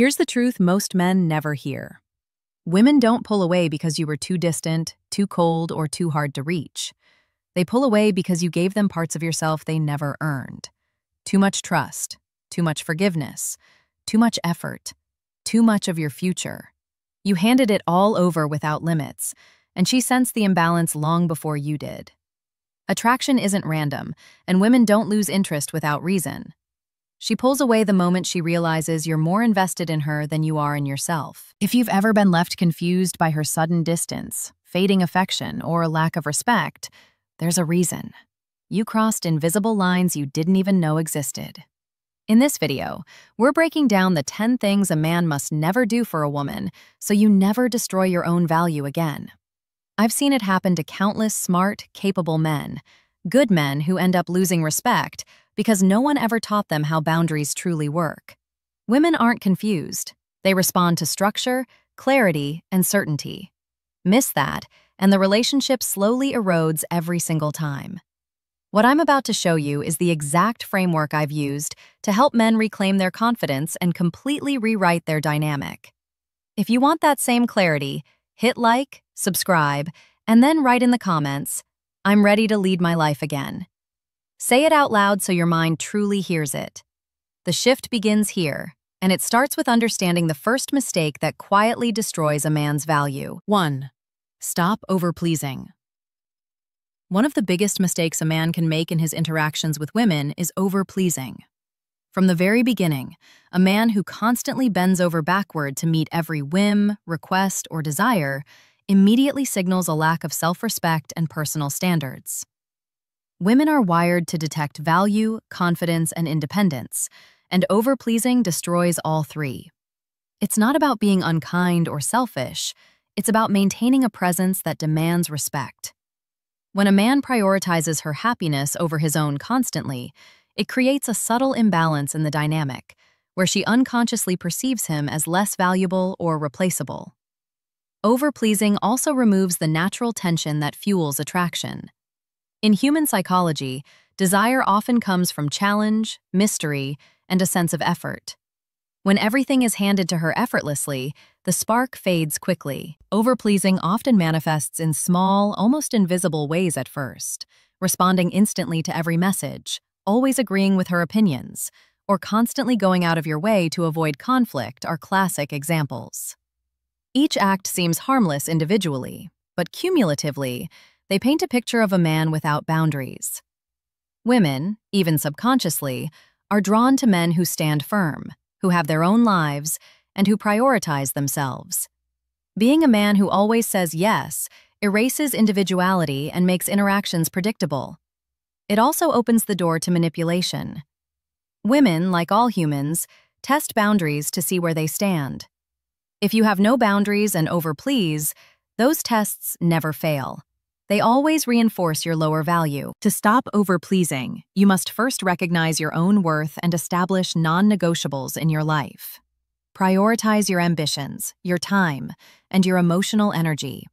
Here's the truth most men never hear. Women don't pull away because you were too distant, too cold, or too hard to reach. They pull away because you gave them parts of yourself they never earned. Too much trust, too much forgiveness, too much effort, too much of your future. You handed it all over without limits, and she sensed the imbalance long before you did. Attraction isn't random, and women don't lose interest without reason. She pulls away the moment she realizes you're more invested in her than you are in yourself. If you've ever been left confused by her sudden distance, fading affection, or a lack of respect, there's a reason. You crossed invisible lines you didn't even know existed. In this video, we're breaking down the 10 things a man must never do for a woman so you never destroy your own value again. I've seen it happen to countless smart, capable men, good men who end up losing respect because no one ever taught them how boundaries truly work. Women aren't confused. They respond to structure, clarity, and certainty. Miss that, and the relationship slowly erodes every single time. What I'm about to show you is the exact framework I've used to help men reclaim their confidence and completely rewrite their dynamic. If you want that same clarity, hit like, subscribe, and then write in the comments, "I'm ready to lead my life again." Say it out loud so your mind truly hears it. The shift begins here, and it starts with understanding the first mistake that quietly destroys a man's value. 1. Stop overpleasing. One of the biggest mistakes a man can make in his interactions with women is overpleasing. From the very beginning, a man who constantly bends over backward to meet every whim, request, or desire immediately signals a lack of self-respect and personal standards. Women are wired to detect value, confidence, and independence, and overpleasing destroys all three. It's not about being unkind or selfish, it's about maintaining a presence that demands respect. When a man prioritizes her happiness over his own constantly, it creates a subtle imbalance in the dynamic, where she unconsciously perceives him as less valuable or replaceable. Overpleasing also removes the natural tension that fuels attraction. In human psychology, desire often comes from challenge, mystery, and a sense of effort. When everything is handed to her effortlessly, the spark fades quickly. Overpleasing often manifests in small, almost invisible ways at first, responding instantly to every message, always agreeing with her opinions, or constantly going out of your way to avoid conflict are classic examples. Each act seems harmless individually, but cumulatively, they paint a picture of a man without boundaries. Women, even subconsciously, are drawn to men who stand firm, who have their own lives, and who prioritize themselves. Being a man who always says yes erases individuality and makes interactions predictable. It also opens the door to manipulation. Women, like all humans, test boundaries to see where they stand. If you have no boundaries and overplease, those tests never fail. They always reinforce your lower value. To stop overpleasing, you must first recognize your own worth and establish non-negotiables in your life. Prioritize your ambitions, your time, and your emotional energy.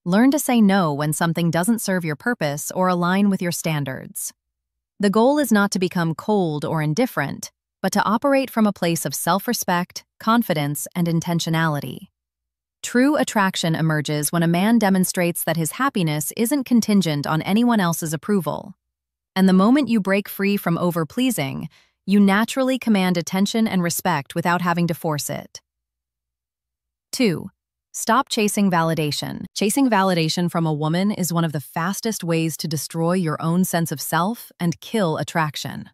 Learn to say no when something doesn't serve your purpose or align with your standards. The goal is not to become cold or indifferent, but to operate from a place of self-respect, confidence, and intentionality. True attraction emerges when a man demonstrates that his happiness isn't contingent on anyone else's approval. And the moment you break free from overpleasing, you naturally command attention and respect without having to force it. 2. Stop chasing validation. Chasing validation from a woman is one of the fastest ways to destroy your own sense of self and kill attraction.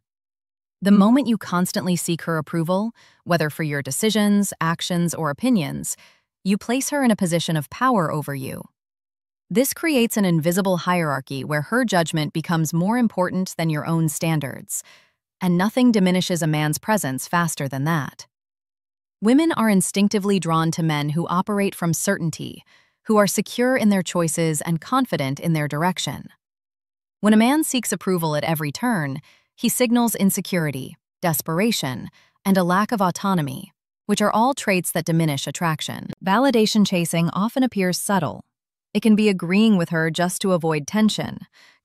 The moment you constantly seek her approval, whether for your decisions, actions, or opinions, you place her in a position of power over you. This creates an invisible hierarchy where her judgment becomes more important than your own standards, and nothing diminishes a man's presence faster than that. Women are instinctively drawn to men who operate from certainty, who are secure in their choices and confident in their direction. When a man seeks approval at every turn, he signals insecurity, desperation, and a lack of autonomy, which are all traits that diminish attraction. Validation chasing often appears subtle. It can be agreeing with her just to avoid tension,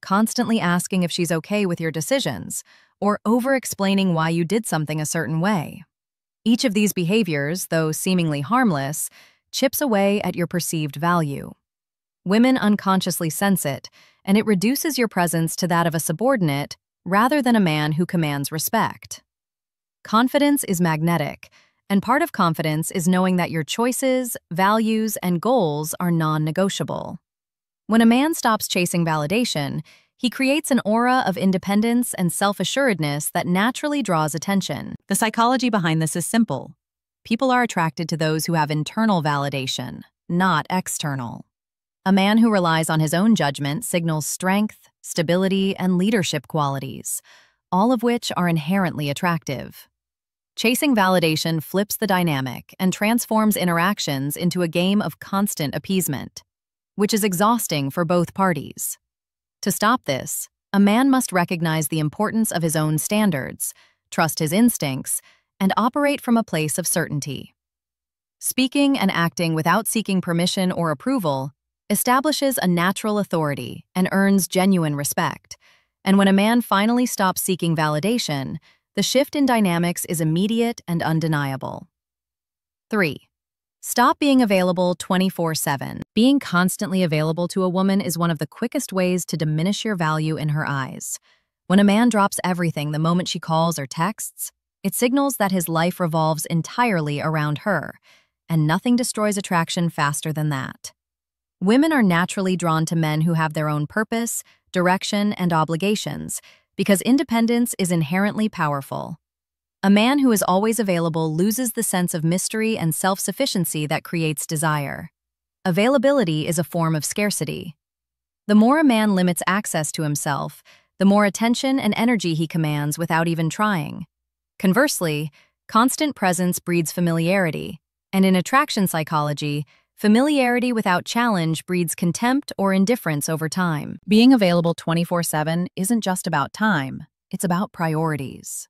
constantly asking if she's okay with your decisions, or over-explaining why you did something a certain way. Each of these behaviors, though seemingly harmless, chips away at your perceived value. Women unconsciously sense it, and it reduces your presence to that of a subordinate rather than a man who commands respect. Confidence is magnetic, and part of confidence is knowing that your choices, values, and goals are non-negotiable. When a man stops chasing validation, he creates an aura of independence and self-assuredness that naturally draws attention. The psychology behind this is simple. People are attracted to those who have internal validation, not external. A man who relies on his own judgment signals strength, stability, and leadership qualities, all of which are inherently attractive. Chasing validation flips the dynamic and transforms interactions into a game of constant appeasement, which is exhausting for both parties. To stop this, a man must recognize the importance of his own standards, trust his instincts, and operate from a place of certainty. Speaking and acting without seeking permission or approval establishes a natural authority and earns genuine respect. And when a man finally stops seeking validation, the shift in dynamics is immediate and undeniable. 3. Stop being available 24/7. Being constantly available to a woman is one of the quickest ways to diminish your value in her eyes. When a man drops everything the moment she calls or texts, it signals that his life revolves entirely around her, and nothing destroys attraction faster than that. Women are naturally drawn to men who have their own purpose, direction, and obligations, because independence is inherently powerful. A man who is always available loses the sense of mystery and self-sufficiency that creates desire. Availability is a form of scarcity. The more a man limits access to himself, the more attention and energy he commands without even trying. Conversely, constant presence breeds familiarity, and in attraction psychology, familiarity without challenge breeds contempt or indifference over time. Being available 24/7 isn't just about time, it's about priorities.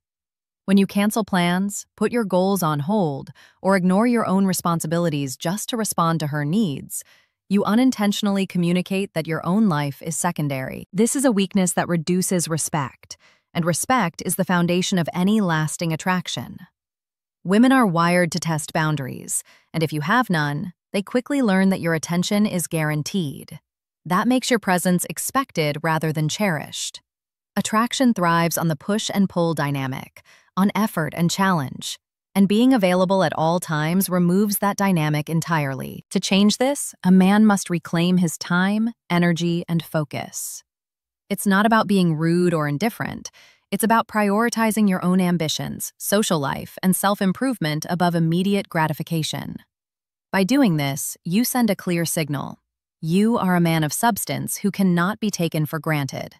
When you cancel plans, put your goals on hold, or ignore your own responsibilities just to respond to her needs, you unintentionally communicate that your own life is secondary. This is a weakness that reduces respect, and respect is the foundation of any lasting attraction. Women are wired to test boundaries, and if you have none, they quickly learn that your attention is guaranteed. That makes your presence expected rather than cherished. Attraction thrives on the push and pull dynamic, on effort and challenge, and being available at all times removes that dynamic entirely. To change this, a man must reclaim his time, energy, and focus. It's not about being rude or indifferent. It's about prioritizing your own ambitions, social life, and self-improvement above immediate gratification. By doing this, you send a clear signal. You are a man of substance who cannot be taken for granted.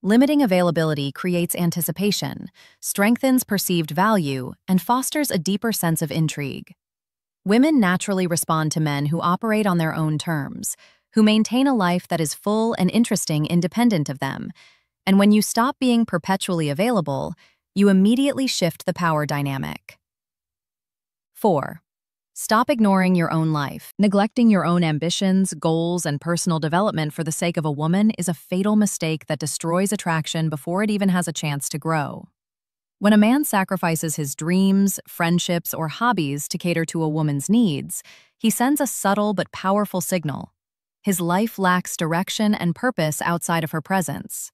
Limiting availability creates anticipation, strengthens perceived value, and fosters a deeper sense of intrigue. Women naturally respond to men who operate on their own terms, who maintain a life that is full and interesting independent of them. And when you stop being perpetually available, you immediately shift the power dynamic. 4. Stop ignoring your own life. Neglecting your own ambitions, goals, and personal development for the sake of a woman is a fatal mistake that destroys attraction before it even has a chance to grow. When a man sacrifices his dreams, friendships, or hobbies to cater to a woman's needs, he sends a subtle but powerful signal. His life lacks direction and purpose outside of her presence.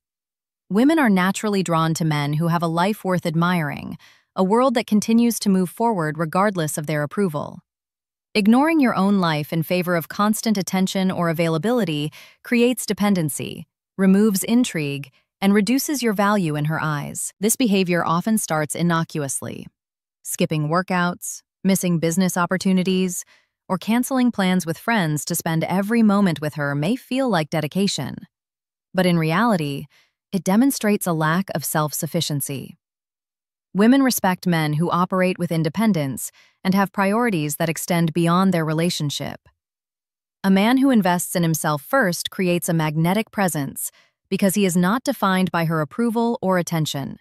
Women are naturally drawn to men who have a life worth admiring, a world that continues to move forward regardless of their approval. Ignoring your own life in favor of constant attention or availability creates dependency, removes intrigue, and reduces your value in her eyes. This behavior often starts innocuously. Skipping workouts, missing business opportunities, or canceling plans with friends to spend every moment with her may feel like dedication. But in reality, it demonstrates a lack of self-sufficiency. Women respect men who operate with independence and have priorities that extend beyond their relationship. A man who invests in himself first creates a magnetic presence because he is not defined by her approval or attention.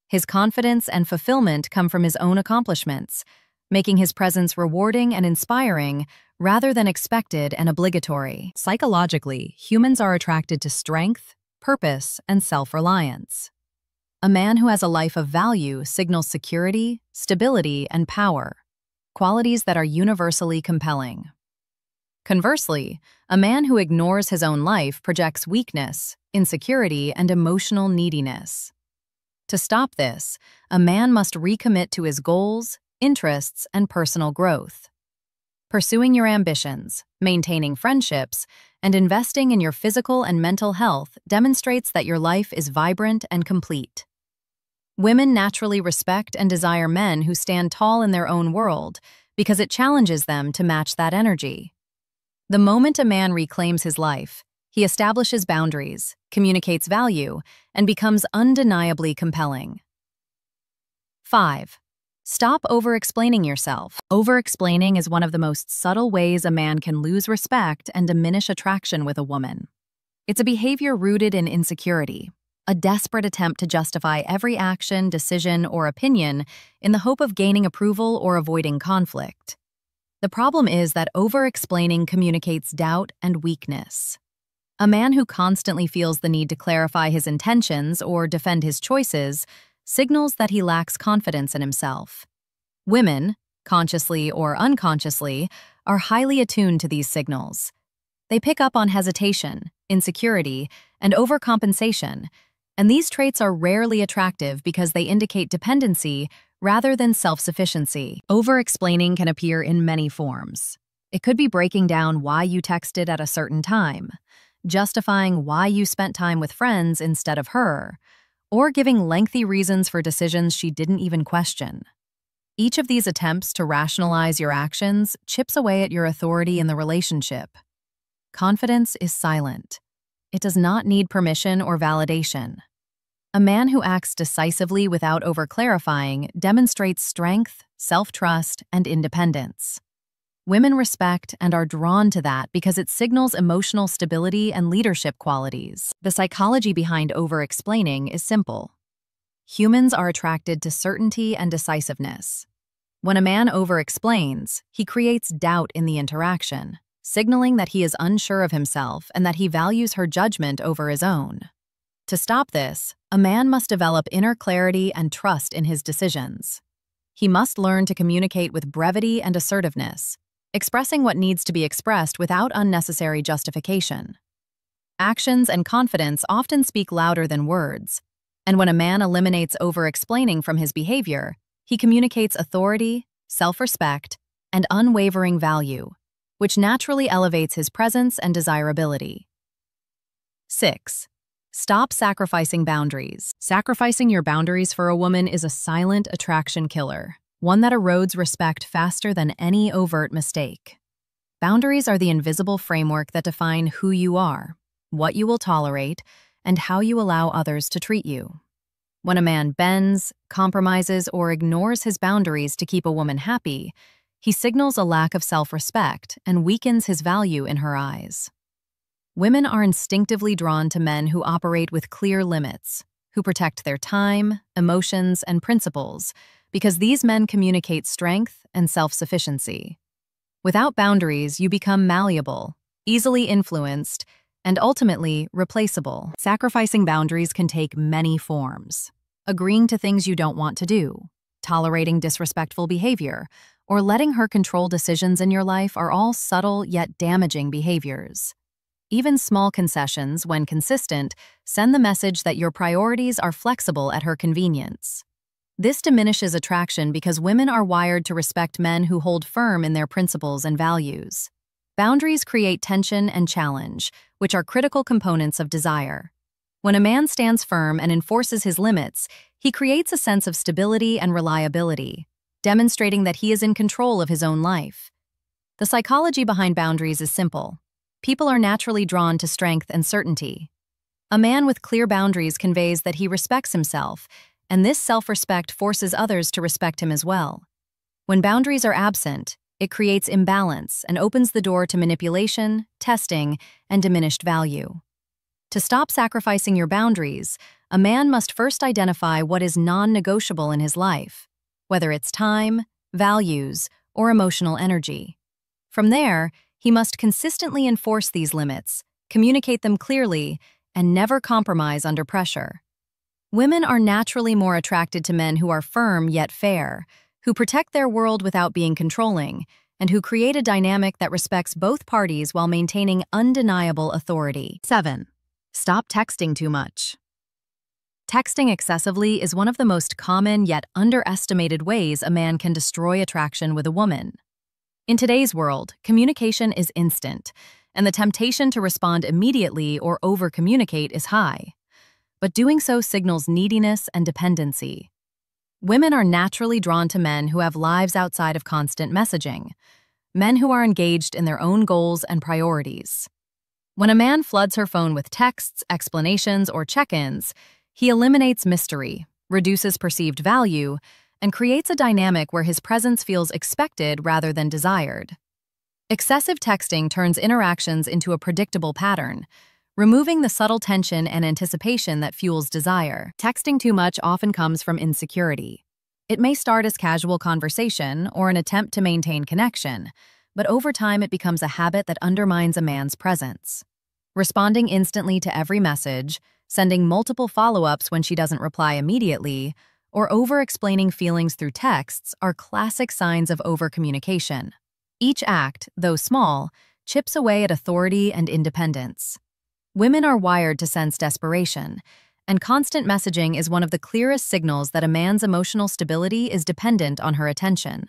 His confidence and fulfillment come from his own accomplishments, making his presence rewarding and inspiring rather than expected and obligatory. Psychologically, humans are attracted to strength, purpose, and self-reliance. A man who has a life of value signals security, stability, and power, qualities that are universally compelling. Conversely, a man who ignores his own life projects weakness, insecurity, and emotional neediness. To stop this, a man must recommit to his goals, interests, and personal growth. Pursuing your ambitions, maintaining friendships, and investing in your physical and mental health demonstrates that your life is vibrant and complete. Women naturally respect and desire men who stand tall in their own world because it challenges them to match that energy. The moment a man reclaims his life, he establishes boundaries, communicates value, and becomes undeniably compelling. 5. Stop over-explaining yourself. Over-explaining is one of the most subtle ways a man can lose respect and diminish attraction with a woman. It's a behavior rooted in insecurity, a desperate attempt to justify every action, decision, or opinion in the hope of gaining approval or avoiding conflict. The problem is that over-explaining communicates doubt and weakness. A man who constantly feels the need to clarify his intentions or defend his choices signals that he lacks confidence in himself. Women, consciously or unconsciously, are highly attuned to these signals. They pick up on hesitation, insecurity, and overcompensation, and these traits are rarely attractive because they indicate dependency rather than self-sufficiency. Over-explaining can appear in many forms. It could be breaking down why you texted at a certain time, justifying why you spent time with friends instead of her, or giving lengthy reasons for decisions she didn't even question. Each of these attempts to rationalize your actions chips away at your authority in the relationship. Confidence is silent. It does not need permission or validation. A man who acts decisively without over-clarifying demonstrates strength, self-trust, and independence. Women respect and are drawn to that because it signals emotional stability and leadership qualities. The psychology behind over-explaining is simple. Humans are attracted to certainty and decisiveness. When a man over-explains, he creates doubt in the interaction, signaling that he is unsure of himself and that he values her judgment over his own. To stop this, a man must develop inner clarity and trust in his decisions. He must learn to communicate with brevity and assertiveness, expressing what needs to be expressed without unnecessary justification. Actions and confidence often speak louder than words, and when a man eliminates over-explaining from his behavior, he communicates authority, self-respect, and unwavering value, which naturally elevates his presence and desirability. 6. Stop sacrificing boundaries. Sacrificing your boundaries for a woman is a silent attraction killer, one that erodes respect faster than any overt mistake. Boundaries are the invisible framework that define who you are, what you will tolerate, and how you allow others to treat you. When a man bends, compromises, or ignores his boundaries to keep a woman happy, he signals a lack of self-respect and weakens his value in her eyes. Women are instinctively drawn to men who operate with clear limits, who protect their time, emotions, and principles, because these men communicate strength and self-sufficiency. Without boundaries, you become malleable, easily influenced, and ultimately replaceable. Sacrificing boundaries can take many forms. Agreeing to things you don't want to do, tolerating disrespectful behavior, or letting her control decisions in your life are all subtle yet damaging behaviors. Even small concessions, when consistent, send the message that your priorities are flexible at her convenience. This diminishes attraction because women are wired to respect men who hold firm in their principles and values. Boundaries create tension and challenge, which are critical components of desire. When a man stands firm and enforces his limits, he creates a sense of stability and reliability, demonstrating that he is in control of his own life. The psychology behind boundaries is simple. People are naturally drawn to strength and certainty. A man with clear boundaries conveys that he respects himself, and this self-respect forces others to respect him as well. When boundaries are absent, it creates imbalance and opens the door to manipulation, testing, and diminished value. To stop sacrificing your boundaries, a man must first identify what is non-negotiable in his life, whether it's time, values, or emotional energy. From there, he must consistently enforce these limits, communicate them clearly, and never compromise under pressure. Women are naturally more attracted to men who are firm yet fair, who protect their world without being controlling, and who create a dynamic that respects both parties while maintaining undeniable authority. 7. Stop texting too much. Texting excessively is one of the most common yet underestimated ways a man can destroy attraction with a woman. In today's world, communication is instant, and the temptation to respond immediately or over-communicate is high. But doing so signals neediness and dependency. Women are naturally drawn to men who have lives outside of constant messaging, men who are engaged in their own goals and priorities. When a man floods her phone with texts, explanations, or check-ins, he eliminates mystery, reduces perceived value, and creates a dynamic where his presence feels expected rather than desired. Excessive texting turns interactions into a predictable pattern, removing the subtle tension and anticipation that fuels desire. Texting too much often comes from insecurity. It may start as casual conversation or an attempt to maintain connection, but over time it becomes a habit that undermines a man's presence. Responding instantly to every message, sending multiple follow-ups when she doesn't reply immediately, or over-explaining feelings through texts are classic signs of over-communication. Each act, though small, chips away at authority and independence. Women are wired to sense desperation, and constant messaging is one of the clearest signals that a man's emotional stability is dependent on her attention.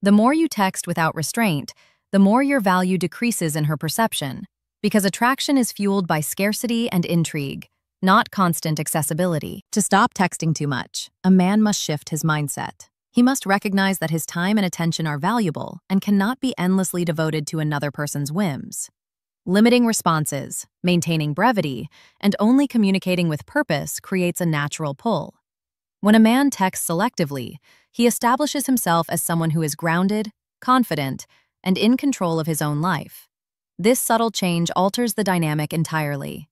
The more you text without restraint, the more your value decreases in her perception, because attraction is fueled by scarcity and intrigue, not constant accessibility. To stop texting too much, a man must shift his mindset. He must recognize that his time and attention are valuable and cannot be endlessly devoted to another person's whims. Limiting responses, maintaining brevity, and only communicating with purpose creates a natural pull. When a man texts selectively, he establishes himself as someone who is grounded, confident, and in control of his own life. This subtle change alters the dynamic entirely.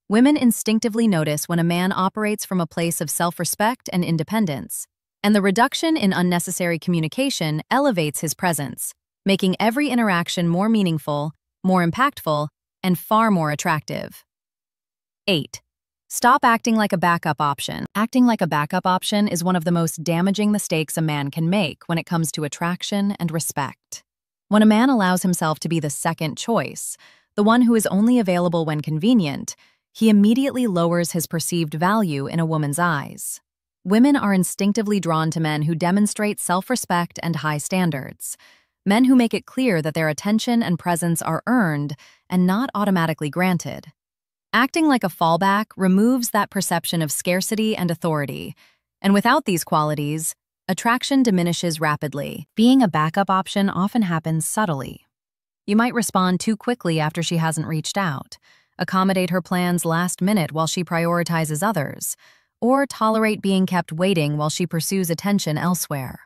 Women instinctively notice when a man operates from a place of self-respect and independence, and the reduction in unnecessary communication elevates his presence, making every interaction more meaningful, more impactful, and far more attractive. 8. Stop acting like a backup option. Acting like a backup option is one of the most damaging mistakes a man can make when it comes to attraction and respect. When a man allows himself to be the second choice, the one who is only available when convenient, he immediately lowers his perceived value in a woman's eyes. Women are instinctively drawn to men who demonstrate self-respect and high standards, men who make it clear that their attention and presence are earned and not automatically granted. Acting like a fallback removes that perception of scarcity and authority, and without these qualities, attraction diminishes rapidly. Being a backup option often happens subtly. You might respond too quickly after she hasn't reached out, accommodate her plans last minute while she prioritizes others, or tolerate being kept waiting while she pursues attention elsewhere.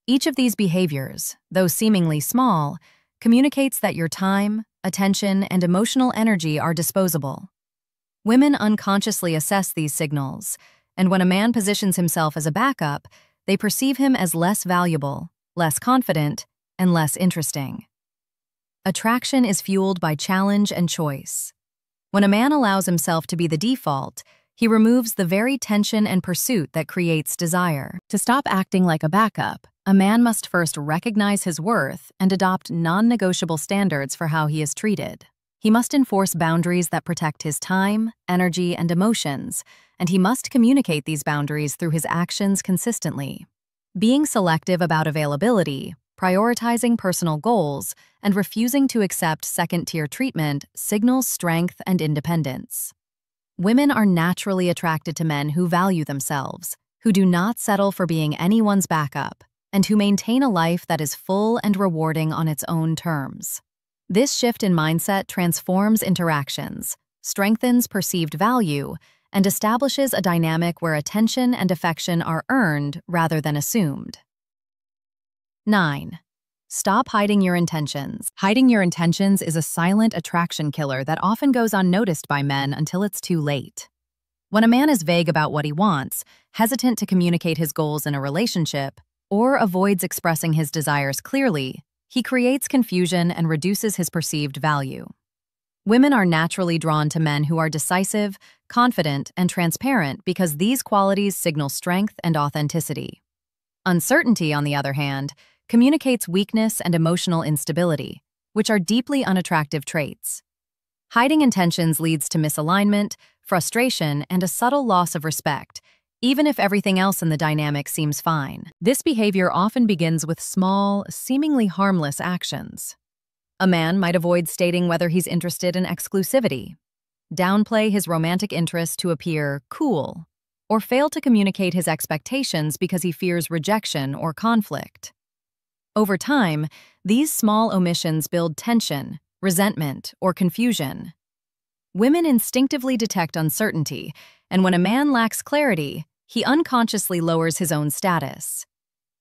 Each of these behaviors, though seemingly small, communicates that your time, attention, and emotional energy are disposable. Women unconsciously assess these signals, and when a man positions himself as a backup, they perceive him as less valuable, less confident, and less interesting. Attraction is fueled by challenge and choice. When a man allows himself to be the default, he removes the very tension and pursuit that creates desire. To stop acting like a backup, a man must first recognize his worth and adopt non-negotiable standards for how he is treated. He must enforce boundaries that protect his time, energy, and emotions, and he must communicate these boundaries through his actions consistently. Being selective about availability, prioritizing personal goals, and refusing to accept second-tier treatment signals strength and independence. Women are naturally attracted to men who value themselves, who do not settle for being anyone's backup, and who maintain a life that is full and rewarding on its own terms. This shift in mindset transforms interactions, strengthens perceived value, and establishes a dynamic where attention and affection are earned rather than assumed. 9. Stop hiding your intentions. Hiding your intentions is a silent attraction killer that often goes unnoticed by men until it's too late. When a man is vague about what he wants, hesitant to communicate his goals in a relationship, or avoids expressing his desires clearly, he creates confusion and reduces his perceived value. Women are naturally drawn to men who are decisive, confident, and transparent because these qualities signal strength and authenticity. Uncertainty, on the other hand, communicates weakness and emotional instability, which are deeply unattractive traits. Hiding intentions leads to misalignment, frustration, and a subtle loss of respect, even if everything else in the dynamic seems fine. This behavior often begins with small, seemingly harmless actions. A man might avoid stating whether he's interested in exclusivity, downplay his romantic interest to appear cool, or fail to communicate his expectations because he fears rejection or conflict. Over time, these small omissions build tension, resentment, or confusion. Women instinctively detect uncertainty, and when a man lacks clarity, he unconsciously lowers his own status.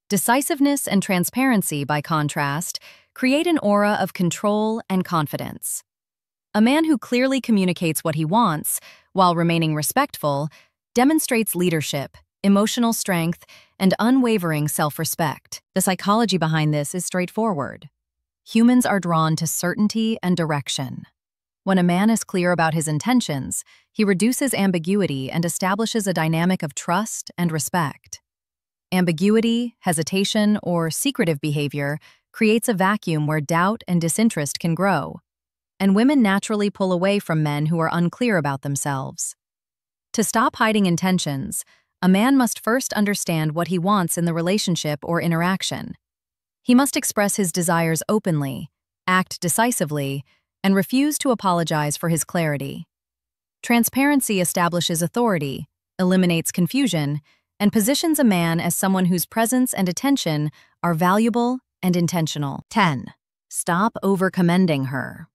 Decisiveness and transparency, by contrast, create an aura of control and confidence. A man who clearly communicates what he wants, while remaining respectful, demonstrates leadership, emotional strength, and unwavering self-respect. The psychology behind this is straightforward. Humans are drawn to certainty and direction. When a man is clear about his intentions, he reduces ambiguity and establishes a dynamic of trust and respect. Ambiguity, hesitation, or secretive behavior creates a vacuum where doubt and disinterest can grow, and women naturally pull away from men who are unclear about themselves. To stop hiding intentions, a man must first understand what he wants in the relationship or interaction. He must express his desires openly, act decisively, and refuse to apologize for his clarity. Transparency establishes authority, eliminates confusion, and positions a man as someone whose presence and attention are valuable and intentional. 10. Stop overcommending her.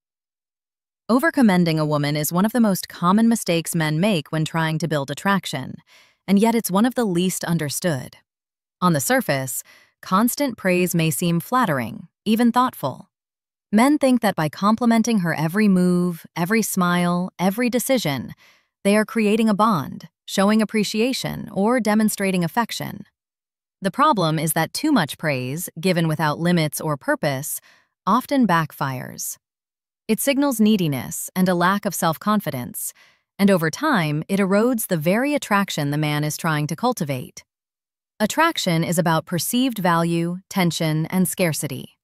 Overcommending a woman is one of the most common mistakes men make when trying to build attraction, and yet it's one of the least understood. On the surface, constant praise may seem flattering, even thoughtful. Men think that by complimenting her every move, every smile, every decision, they are creating a bond, showing appreciation, or demonstrating affection. The problem is that too much praise, given without limits or purpose, often backfires. It signals neediness and a lack of self-confidence, and over time, it erodes the very attraction the man is trying to cultivate. Attraction is about perceived value, tension, and scarcity.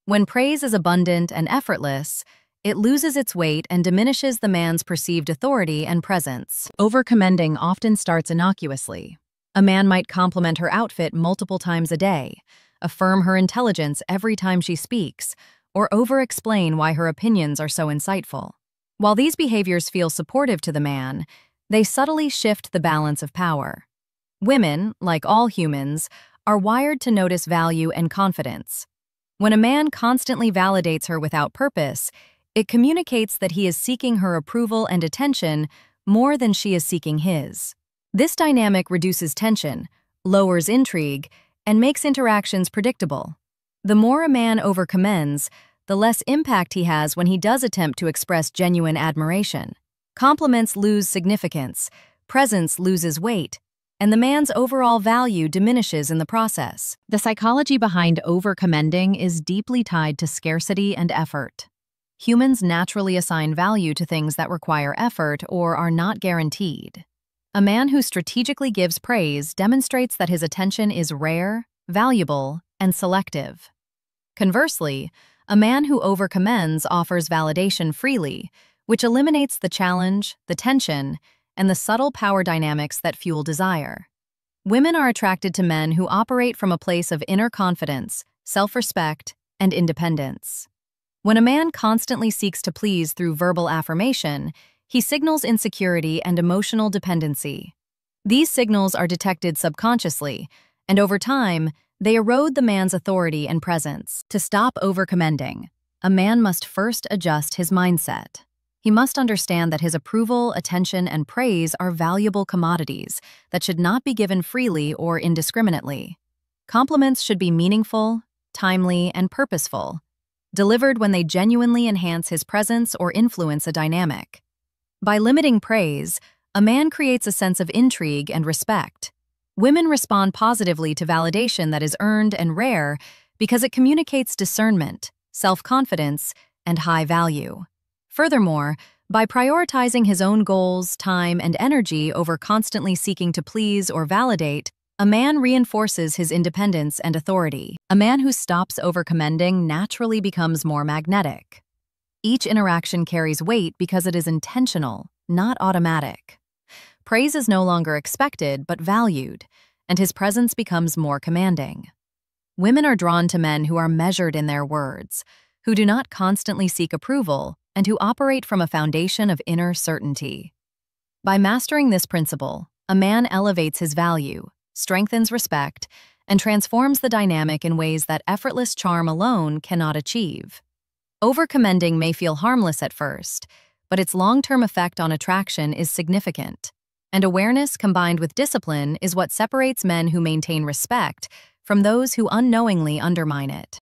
When praise is abundant and effortless, it loses its weight and diminishes the man's perceived authority and presence. Overcommending often starts innocuously. A man might compliment her outfit multiple times a day, affirm her intelligence every time she speaks, or over-explain why her opinions are so insightful. While these behaviors feel supportive to the man, they subtly shift the balance of power. Women, like all humans, are wired to notice value and confidence. When a man constantly validates her without purpose, it communicates that he is seeking her approval and attention more than she is seeking his. This dynamic reduces tension, lowers intrigue, and makes interactions predictable. The more a man overcommends, the less impact he has when he does attempt to express genuine admiration. Compliments lose significance, presence loses weight, and the man's overall value diminishes in the process. The psychology behind overcommending is deeply tied to scarcity and effort. Humans naturally assign value to things that require effort or are not guaranteed. A man who strategically gives praise demonstrates that his attention is rare, valuable, and selective. Conversely, a man who overcommends offers validation freely, which eliminates the challenge, the tension, and the subtle power dynamics that fuel desire. Women are attracted to men who operate from a place of inner confidence, self-respect, and independence. When a man constantly seeks to please through verbal affirmation, he signals insecurity and emotional dependency. These signals are detected subconsciously, and over time, they erode the man's authority and presence. To stop overcommending, a man must first adjust his mindset. He must understand that his approval, attention, and praise are valuable commodities that should not be given freely or indiscriminately. Compliments should be meaningful, timely, and purposeful, delivered when they genuinely enhance his presence or influence a dynamic. By limiting praise, a man creates a sense of intrigue and respect. Women respond positively to validation that is earned and rare because it communicates discernment, self-confidence, and high value. Furthermore, by prioritizing his own goals, time, and energy over constantly seeking to please or validate, a man reinforces his independence and authority. A man who stops overcommanding naturally becomes more magnetic. Each interaction carries weight because it is intentional, not automatic. Praise is no longer expected but valued, and his presence becomes more commanding. Women are drawn to men who are measured in their words, who do not constantly seek approval, and who operate from a foundation of inner certainty. By mastering this principle, a man elevates his value, strengthens respect, and transforms the dynamic in ways that effortless charm alone cannot achieve. Overcommanding may feel harmless at first, but its long-term effect on attraction is significant. And awareness combined with discipline is what separates men who maintain respect from those who unknowingly undermine it.